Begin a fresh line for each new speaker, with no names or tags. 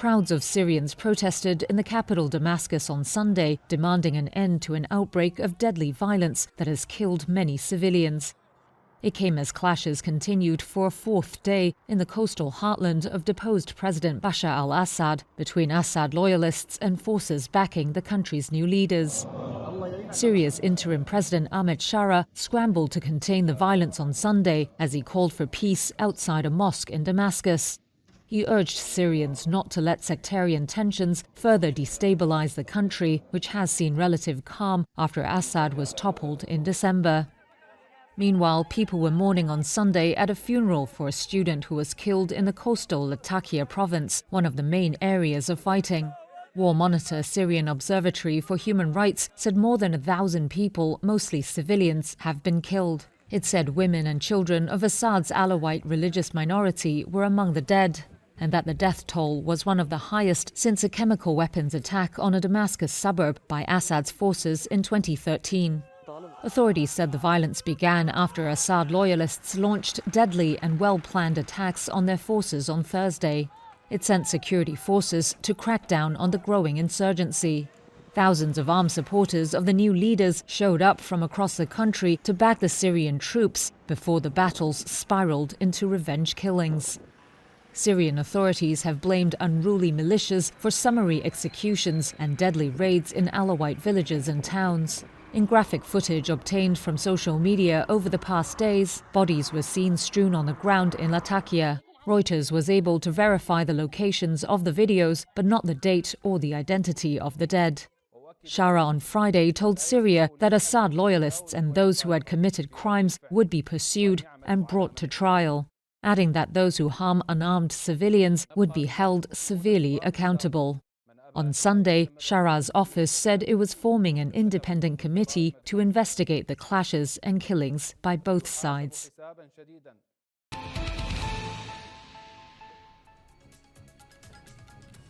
Crowds of Syrians protested in the capital Damascus on Sunday, demanding an end to an outbreak of deadly violence that has killed many civilians. It came as clashes continued for a fourth day in the coastal heartland of deposed President Bashar al-Assad between Assad loyalists and forces backing the country's new leaders. Syria's interim President Ahmed Sharaa scrambled to contain the violence on Sunday as he called for peace outside a mosque in Damascus. He urged Syrians not to let sectarian tensions further destabilize the country, which has seen relative calm after Assad was toppled in December. Meanwhile, people were mourning on Sunday at a funeral for a student who was killed in the coastal Latakia province, one of the main areas of fighting. War Monitor Syrian Observatory for Human Rights said more than 1,000 people, mostly civilians, have been killed. It said women and children of Assad's Alawite religious minority were among the dead, and that the death toll was one of the highest since a chemical weapons attack on a Damascus suburb by Assad's forces in 2013. Authorities said the violence began after Assad loyalists launched deadly and well-planned attacks on their forces on Thursday. It sent security forces to crack down on the growing insurgency. Thousands of armed supporters of the new leaders showed up from across the country to back the Syrian troops before the battles spiraled into revenge killings. Syrian authorities have blamed unruly militias for summary executions and deadly raids in Alawite villages and towns. In graphic footage obtained from social media over the past days, bodies were seen strewn on the ground in Latakia. Reuters was able to verify the locations of the videos, but not the date or the identity of the dead. Sharaa on Friday told Syria that Assad loyalists and those who had committed crimes would be pursued and brought to trial, adding that those who harm unarmed civilians would be held severely accountable. On Sunday, Sharaa's office said it was forming an independent committee to investigate the clashes and killings by both sides.